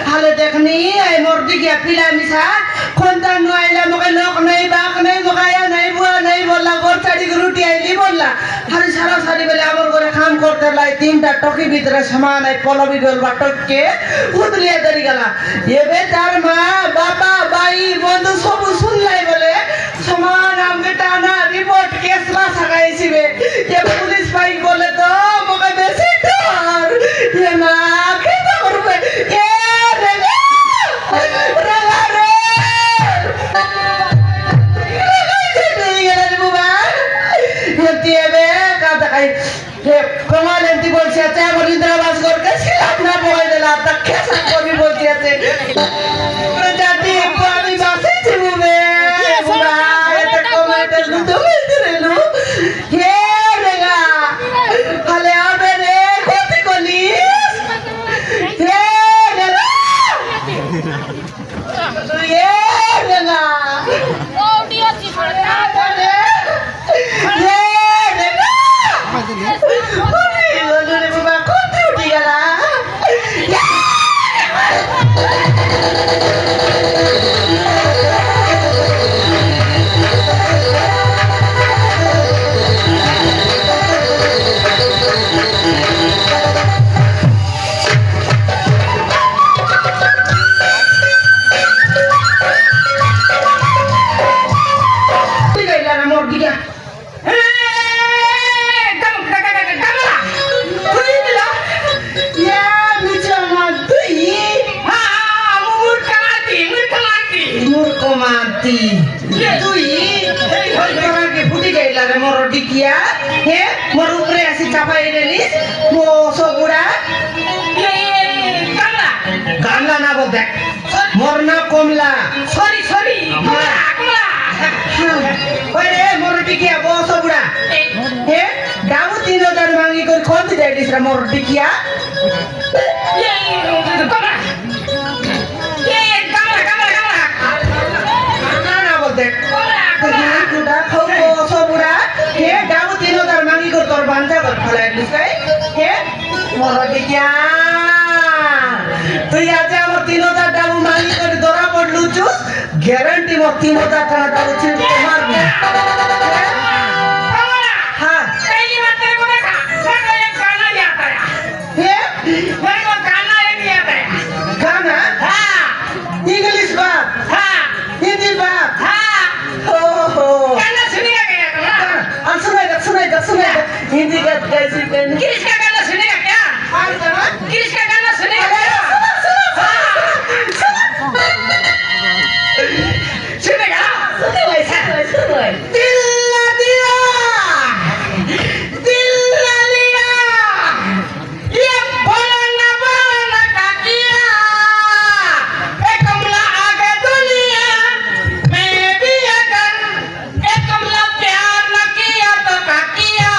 हाले देखनी आई मोरदी की पिला मिसा खोंता नुआइला मके लोक नहीं बाक नहीं मकाया नहीं बुआ नहीं बोला गोर चाड़ी की रोटी आईली बोला हरी सारा सारी बेले आमर गोरे काम करते लाई तीनटा टकी भीतर सामान आई पलबी बेल बाटक के उतरिया दरी गला ये बे तार माँ बाबा बाई बंधु सब सुन लाई बोले सामान आमके टाना रिपोर्ट केस ला सगाई सिबे ये पुलिस भाई बोले तो मके बेसी डर ये ना के तो रुपए ये रेगा रेगा रे ये तिएबे का तकाई ये कमाल एंटी बोलছি আছে আমার ইন্দ্রাবাস করকে ছিলাম না বই দিলা তা কেসা কবি বলছি আছে প্রজাতি আমি বাসে ছিলুবে বুড়া এটা কমাইতে দুটো মেদিরেলু হে রেগা হালে আবে রে কতি কলি হে রেগা হে রেগা ও ডিওছি রে হে রেগা ওরে বাবা কোথায় উঠে গেলা মরনা কমলা সরি সরি ওরে মরটিকিয়া বস বুড়া হে দাও 3000 মাঙ্গি কই কোন দে দিছরা মরটিকিয়া কমলা এ কমলা কমলা কমলা না বল দে কুড়া খাও বস বুড়া হে দাও 3000 মাঙ্গি কই তোর বান্দা কর ফলাই দিছাই হে মরটিকিয়া তুই আজ আমার 3000 টাকা মাঙ্গি করে ধরা পড়লু চুস গ্যারান্টি মোর 3000 টাকা দাও ছিল তোমার না हां पहली बात तेरे को देखा देखो ये गाना ही आता है ये मेरे को गाना ही नहीं आता है गाना हां इंग्लिश बात हां हिंदी बात हां हो गाना सुनेगा क्या हां सुनेगा हिंदी का कैसे इंग्लिश का गाना सुनेगा क्या हां इंग्लिश का गाना सुनेगा सुनेगा दिल ना दिया दिल ना लिया ये बोलना बोलना का किया एक कमला आगे दुनिया मैं भी अगर एक कमला प्यार न किया तो का किया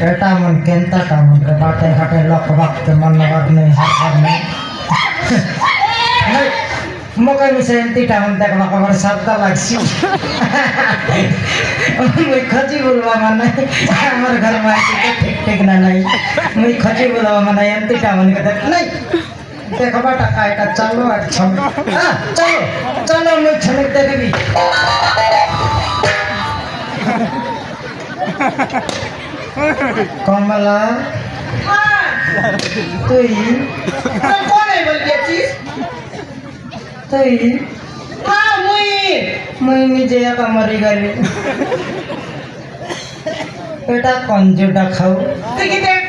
এটা মন কেনটা মন রে বাটে হাটে লক বাকতে মন লাগ নেই হাত নেই মকে মিছে এন্তিটা মন দেখলা কবার সাবতা লাগছি মুই খজি বলবা মানে আমার ঘর মাই ঠিক ঠিক না নাই মুই খজি বলবা মানে এন্তিটা মন কে দেখ নাই দেখবা টাকা এটা চলো আর ছম চলো চলো মুই ছমিক দেখবি কমলা তুই কোনে বলছিস তুই হ্যাঁ মুই নিজে একা মরি গেলি এটা কঞ্জুটা খাও তুই কি দেখ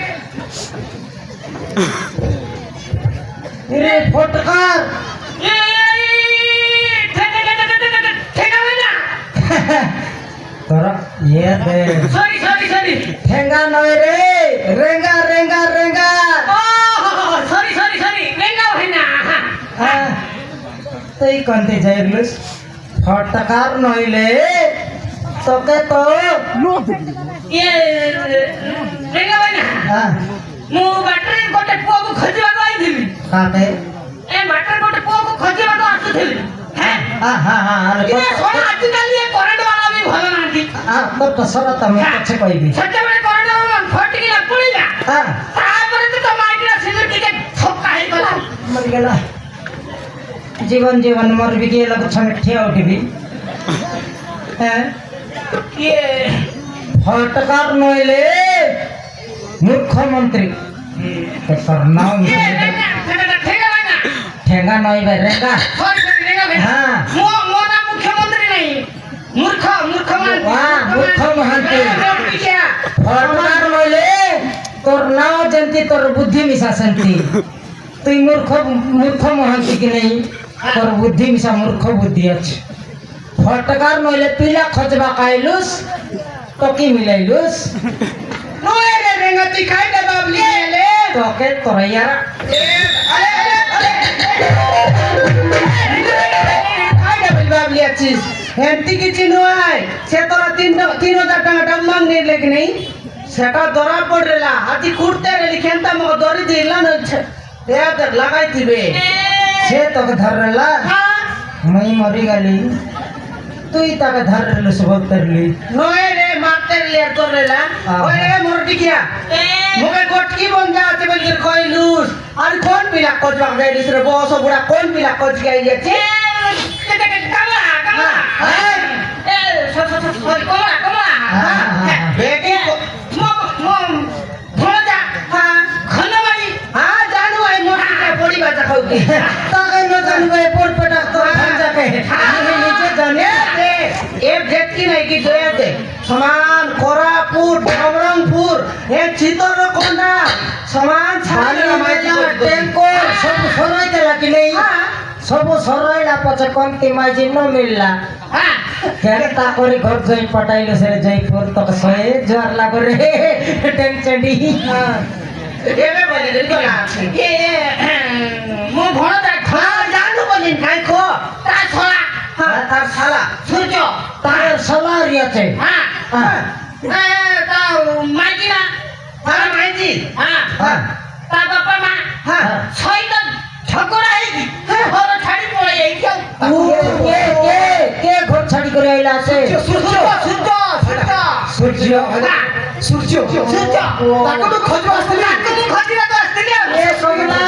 রে ফটকার ঠেকা ইয়ে দে সরি সরি সরি ঠেঙ্গা নয় রে রেঙ্গা রেঙ্গা রেঙ্গা ও সরি সরি সরি রেঙ্গা ভাই না হ্যাঁ তুই কোনতে যাইলুস ফটকার নইলে তোকে তো ইয়ে রেঙ্গা ভাই না হ্যাঁ ମୁଁ ବାଟରେ ଗୋଟେ ପୁଅକୁ ଖୋଜିବାକୁ ଆଇଥିଲି କାଟେ ଏ ବାଟରେ ଗୋଟେ ପୁଅକୁ ଖୋଜିବାକୁ ଆସୁଥିଲି ହଁ ହଁ ହଁ ଇଏ ଶୁଣ ଆଜିକାଲି ଏ କରେଣ୍ଟ ବାଲା ବି ଭଲ ନାହାନ୍ତି ହଁ ତ ସର ତମେ ପଛେ କହିବି ସେତେବେଳେ କରେଣ୍ଟ ବାଲା ଫଟିକିନା ପଡ଼ିଲା ହଁ ତାପରେ ତ ମାଇକିନା ସିଏ ଟିକେ ଥକା ହେଇଗଲା ମରିଗଲା জীবন জীবন মরবি গিয়ে লোক ছমে ঠিয়া উঠিবি হ্যাঁ ଇଏ ফটকার নইলে মুখ্যমন্ত্রী তোর নাম ঠেঙ্গা ভাই না ঠেঙ্গা নইবে রেঙ্গা সরি সরি রেঙ্গা ভাই হ্যাঁ ମୋ ନାଁ ମୁଖ୍ୟମନ୍ତ୍ରୀ ନାହିଁ ମୂର୍ଖ ମୂର୍ଖ মূর্খ মহান্তি ফটকার নইলে তোর নাও যেমতি তোর বুদ্ধি মিশা সেমতি তুই মূর্খ মূর্খ মহান্তি কি নেই তোর বুদ্ধি মিশা মূর্খ বুদ্ধি আছে ফটকার নইলে পিলা খজবা খাইলুস তো কি মিলাইলুস নয় রে রেঙ্গা তুই খাইতে বাবলি এলে তোকে তোরাইয়ারা খাইতে বাবলি আছিস হেন্তি কিছু নয় সে তোরা 3,000 টাকাটা মাংনি লেগে নেই সেটা ধরা পড়লা হাতি কুড়তে গেলি খেলতা মগ দড়ি দিলা না দেখ লাগাই দিবে সে তোকে ধরলা মই মরি গেলি তুই তাকে ধরলু সব করলি নয় রে মারতে লের করলা ওই রে মোর টিকিয়া মুখে গটকি বন যাতে বলি কইলুস আর কোন পিলা কজবা গাইলিস রে বস বুড়া কোন পিলা কজ গাইলিছে কামা কামা এ সরি কমা কমা বেটি মম মম ভোজা হ্যাঁ খনবাড়ি হ্যাঁ জানো এই মোটিকে পড়ি বাজা খাউকি তাকে ন জানবে পড় পটা তো ভাজাকে আমি নিজে জানি এ ভেটকি নাই কি দয়াতে সমান কোরাপুর নবরঙ্গপুর এ চিতর কোন্ডা সমান বালি মেলা টেঙ্কো সব সরাই দেলা কি নেই সব সরাইলা পছে কমতি মাইজি ন মিললা হ্যাঁ কেনতা করে ঘর যাই পটাইলো সে জয়পুর তোকে সয়ে জোয়ার লাগো রে টেনচেডি এবে বলি রে গলা এ মো ভণদা খা জানো বলিন খাই খো তা ছলা হ্যাঁ তার শালা সূর্য তার সালারি আছে হ্যাঁ হ্যাঁ এ তা মাইজি না তার মাইজি হ্যাঁ হ্যাঁ তা বাবা মা হ্যাঁ ছয়টা ঝগড়া হয়েছি ঘর ছাড়ি পড়ে যাইছ কে ঘর ছাড়ি করে আইলা আছে সূর্য সূর্য সূর্য সূর্য সূর্য তাকে তো খোঁজবা আসছিলি তাকে তো খোঁজিবা তো আসছিলি এ সোমনা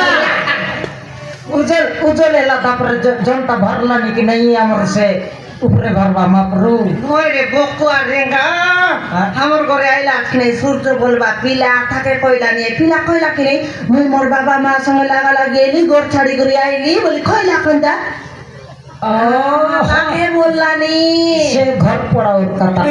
উজল উজল এলা তারপরে জনটা ভরলা নাকি নাই আমার সে উপরে ভরবা মাপরু ওই রে বকুয়া রেঙ্গা আমার ঘরে আইলা কিনে সূর্য বলবা পিলা থাকে কইলা নিয়ে পিলা কইলা কিনে মুই মোর বাবা মা সঙ্গে লাগা লাগি গোর ছাড়ি করে আইলি বলি কইলা কোনটা ও তাকে বললানি সে ঘর পড়া ওর কথা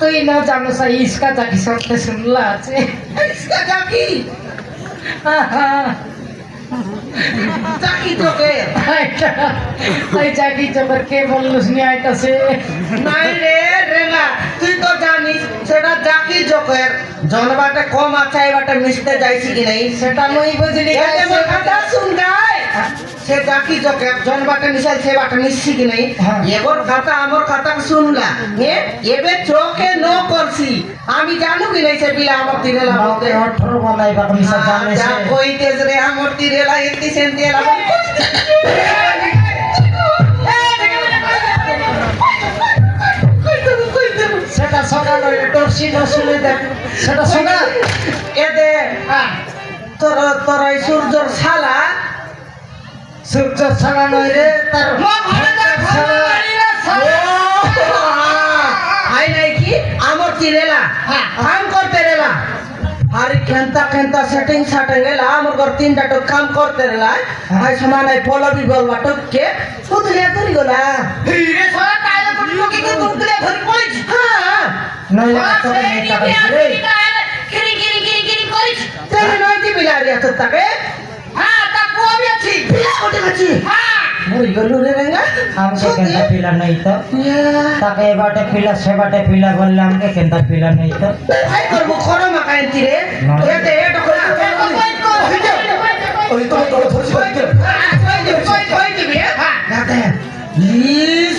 তুই না জানো সা ইসকা জাকি সবতে শুনলা আছে চাকি তোকে তাই জাকি জবর কে বললুস নি আইতাছে নাই রে রেঙ্গা তুই তো জানিস সেটা জাকি জোকের জনবাটা কম আছে এবারটা মিশতে যাইছি কি নাই সেটা নই বুঝলি এতে মোর কথা শুন গাই সে জাকি জোকের জনবাটা মিশাই সে বাটা মিশছি কি নাই হ্যাঁ। এবার কথা আমার কথা শুনলা এবে চোখে ন করছি আমি জানো কি নাই সে বিলা আমার দিনে লাগাতে 18 বলাই বা মিশা জানে যা সে কইতেছ রে আমার দিনে লাগাইতে সেন্টি লাগাই সেটা সকাল টর্সি না শুনে দেখ সেটা সকাল এতে তোর তোর এই সূর্যর শালা সূর্য ছাড়া নয় রে তার আই নাই কি আমার কি রেলা কাম করতে রেলা আরে কেনতা কেনতা সেটিং সাটিং এলা আমার ঘর তিনটা তো কাম করতে লাই আই সমান আই পলবি বলবা টকে পুতলে ধরি গলা হিরে সরা কালে পুতলো কি তুমলে ধরি কইছ হ্যাঁ নইলে তোকে নেই টাকা রে কিরি কিরি কিরি কিরি করিস তেলে নয় কি বিলারি আছে তাকে হ্যাঁ তা কোবি আছি বিয়া কোটে গেছি হ্যাঁ মরি গলু রে রেঙ্গা हमसे केंदा पिला नहीं तो ताके ए बाटे पिला से बाटे पिला बोलले हमके केंदा पिला नहीं तो আই করব খরম কাইন্তি রে এতে এটা করে ওই তো ধরছি কই দিবি হ্যাঁ গাতে ই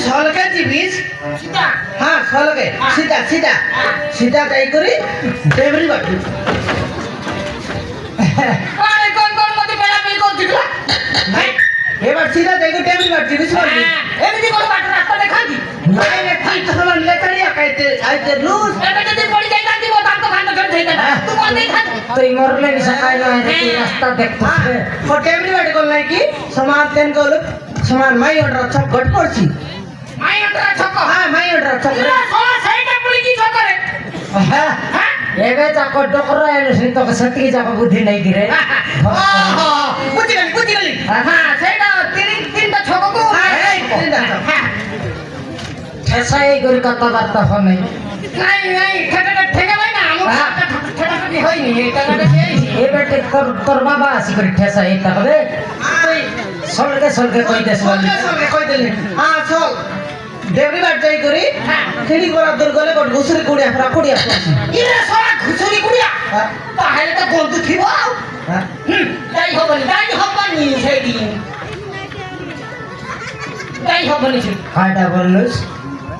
সলকে দিবিস সিধা হ্যাঁ সলকে সিধা সিধা সিধা যাই করি ডেবরি বাটি আরে কোন কোন মতে বেলা বিল করছিস নাই এবার সিধা যাই করি ডেবরি বাটি বুঝছ পারবি এমনি কোন বাট রাস্তা দেখা দি নাই রে ঠিক তো সমান লেটারিয়া কাইতে আইতে লুজ এটা যদি পড়ি যাই কাটি বল তার তো খান্ড করে দেই না তুই কোন দেই খান तो मरले नि सकाय ना रे रास्ता देखतो से ও ডেবরি বাটি কল নাই কি সমান তেন কল সমান মাই অর্ডার সব ঘট করছি মাই অন্তরা ছক হ্যাঁ মাই অর্ডার সব পুরা সোলা সেইটা পড়ি কি ছক করে हां হ্যাঁ एबे जाको डोकरा एलो से तो सती जाको बुद्धि नहीं गिरे বুঝি গলি হ্যাঁ সেইটা তিনটা ছক কো এই তিনটা ছক। হ্যাঁ ऐसा ही गुरु कथा बात हो नहीं নাই নাই ঠেকা ঠেকা ভাই না আমার ঠেকা ঠেকি হয়নি এটা না দেইছি ए बेटे तोर बाबा आसी करी ठेसा एक तकबे আই सलके कोई देश वाली সঙ্গে কই দিলি হ্যাঁ চল ডেবরি বাটি যাই করি হ্যাঁ খেড়ি করা দূর গলে কোট ঘুষরি কুড়িয়া ফরা কুড়িয়া পড়ছি ইরে সোলা ঘুষুরি কুড়িয়া हां তাহলে তো বন্ধু থিব हां তাই হবনি সেই দিন তাই হবনি काटा बोललुस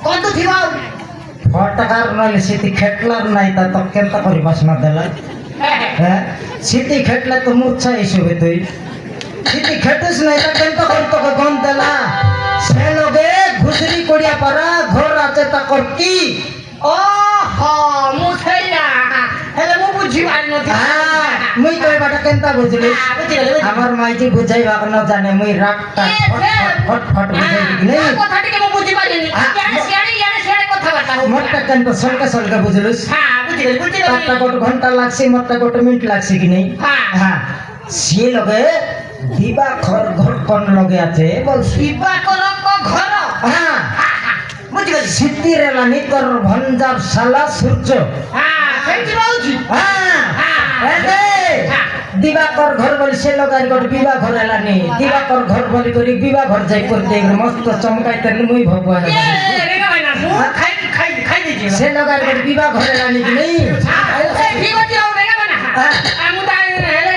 বন্ধু থিব फटकार नले सिटी खेटलार नाही ता तो केंता करी बसना देला হ্যাঁ সিটি খেটলে তো মূর্ছা হিসেবে তুই সিটি খেটিস নাই তা কেন কর তোকে গন দেলা সে লগে ঘুষরি করিয়া পারা ঘর আছে তা কর কি ও হ মুছাইয়া হেলে মু বুঝি পারি নথি হ্যাঁ মুই কই বাটা কেনতা বুঝলি আমার মাইজি বুঝাইবা ন জানে মুই রাগটা ফট ফট বুঝাই দিই নাই কথাটিকে মু বুঝি পারিনি ইয়ারে সিয়ারে কথা বার্তা মোরটা কেন তো সলকে বুঝলুস হ্যাঁ বুঝি গলি তারটা কত ঘন্টা লাগছে মোরটা কত মিনিট লাগছে কি নাই হ্যাঁ হ্যাঁ সে লগে দিবা ঘর ঘর কোন লগে আছে বল বিবাহ করক ঘর হ্যাঁ বুঝি গলি সিদ্ধির রানী তোর ভঞ্জার শালা সূর্য হ্যাঁ সেইটি বলছি হ্যাঁ হ্যাঁ। এদে দিবাকর ঘর বলি সে লগাই কর বিবাহ ঘর এলানি দিবাকর ঘর বলি করি বিবাহ ঘর যাই করতে মস্ত চমকাইতে মুই ভগবান রেগা ভাই না খাই দিছি সে লগাই কর বিবাহ ঘর এলানি কি নেই ঠিক আছে ও রেগা ভাই না আমি তাই হেলে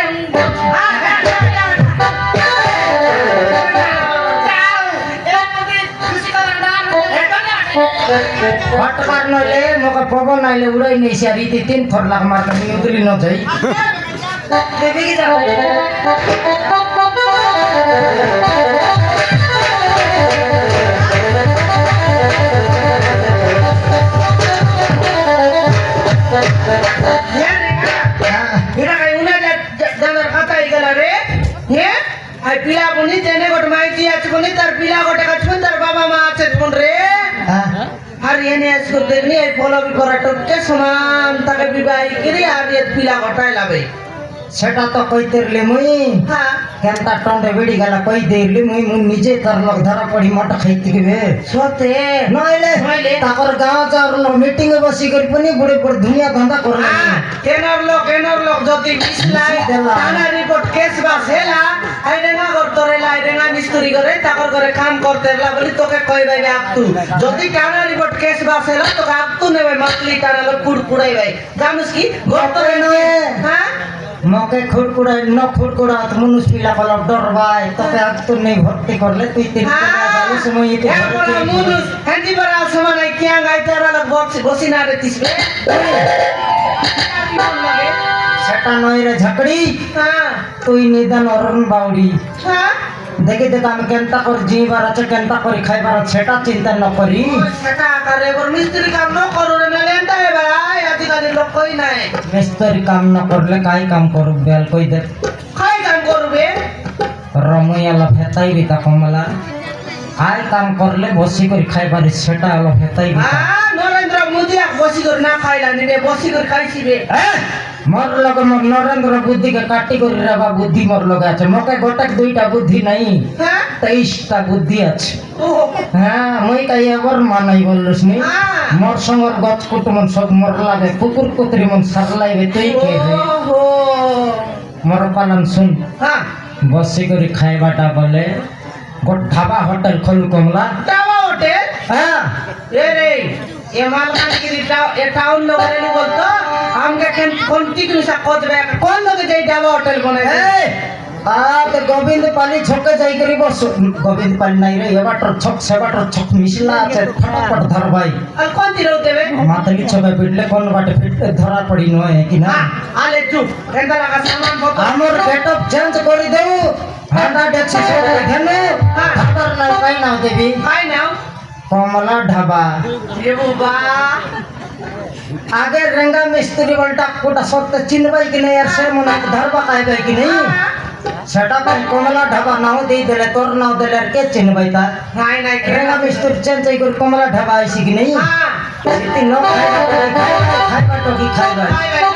फटकार नले मका पवन आइले उड़ाइ नै से रीति तीन थर लाग मार के उतली न जाइ বেবি কি যাও এরা কাই উনা জানার কথা গেলা রে হে আই পিলা বনি তেনে গোট মাইতি আছে বনি তার পিলা গোটে কাছুন তার বাবা মা আছে কোন রে আর এনে আজকে দেখনি এই ফলবি করা টকে সমান তাকে বিবাহ করে আর এ পিলা ঘটাই লাবে সেটা তো কইতেরলি মুই হ্যাঁ কেনতা টন্ডে বেড়ি গেলা কই দেইলি মুই মুই নিজে তার লগ ধরা পড়ি মট খাইতে গবে সতে নইলে নইলে? তাকর গাঁও যাওর মিটিং এ বসি করি পনি বুড়ে পড় দুনিয়া ধন্দা করলে কেনর লোক যদি মিসলাই দেলা। থানা রিপোর্ট কেস বাসেলা আইরে না করতরেলা আইরে না মিস্ত্রি করে তাকর করে কাম করতেলা বলি তোকে কই ভাই আপতু যদি থানা রিপোর্ট কেস বাসেলা তোকে আপতু নেবে মাতলি টানা লোক কুড়কুড়াই ভাই জানিস কি গর্তরে নয় হ্যাঁ মকে খুড়কুড়াই ন খুড়কুড়া তো মনুষ পিলা কল ডর ভাই তোকে আজ তো নেই ভর্তি করলে তুই তিন টাকা সময় ইতে ভর্তি মুনুস হ্যান্ডি বড় সময় নাই কিয়া গাইতারা লোক বসি না রে তিসবে সেটা নয় রে ঝাকড়ি হ্যাঁ তুই নিদান অরণ বাউরি হ্যাঁ দেখি দেখ আমি কেনতা করে জিবার আছে কেনতা করে খাইবার আছে সেটা চিন্তা ন করি সেটা আকারে এবার মিস্ত্রি কাম ন করো রে না লেনটা হে ভাই আজকাল লোক কই নাই মিস্ত্রি কাম না করলে কাই কাম করব বেল কই দে খাই কাম করবে রমইয়ালা ফেতাইবি তা কমলা আই কাম করলে বসি করে খাইবার সেটা হলো ফেতাইবি নরেন্দ্র মোদি বসি করে না খাইলা নিবে বসি করে খাইছিবে মোর লগে মোর নরেন্দ্র বুদ্ধি কে কাটি করে রাবা বুদ্ধি মোর লগে আছে মকে গোটাক দুইটা বুদ্ধি নাই হ্যাঁ 23টা বুদ্ধি আছে ও হ্যাঁ মই কাই এবার মানাই বললস নি হ্যাঁ। মোর সঙ্গর গছ কুটুমন সব মোর লাগে কুকুর কুতরি মন সারলাইবে তুই কে হে ওহো মোর পালন শুন হ্যাঁ বসি করে খাইবাটা বলে গোট ধাবা হোটেল খোল কমলা টাওয়া হোটেল হ্যাঁ এ রে এ মালকানগিরি এ টাউন লোকের এলি বলতো আমাকে কোন টিকনিসা খোঁজবে কোন লোকে যাই টাওয়া হোটেল বনে এই আতে গোবিন্দ পালি ছকে যাই করি বস গোবিন্দ পালি নাই রে এবাটর ছক সেবাটর ছক মিশলা আছে ফটাফট ধর ভাই আর কোন দিরও দেবে মাথালি ছবে পিটলে কোন বাটে পিটলে ধরা পড়ি নয় কি না আলে চুপ এন্ডা লাগা সামান পত্র আমার গেটআপ চেঞ্জ করে দেও হাঁটা দেখছি সেটা এখানে হাঁটার না পাই না দেবী খাই নাও কমলা ঢাবা এ বাবা আগে রেঙ্গা মিস্ত্রি বলটা কোটা সত্য চিনবাই কি নেই আর সে মনে ধরবা খাইবে কি নেই সেটা তো কমলা ঢাবা নাও দিয়ে দিলে তোর নাও দিলে আর কে চিনবাই তা নাই নাই রেঙ্গা মিস্ত্রি চেঞ্জ করে কমলা ঢাবা আইসি কি নেই হ্যাঁ সেটি ন খাইবা তো কি খাইবা খাইবে না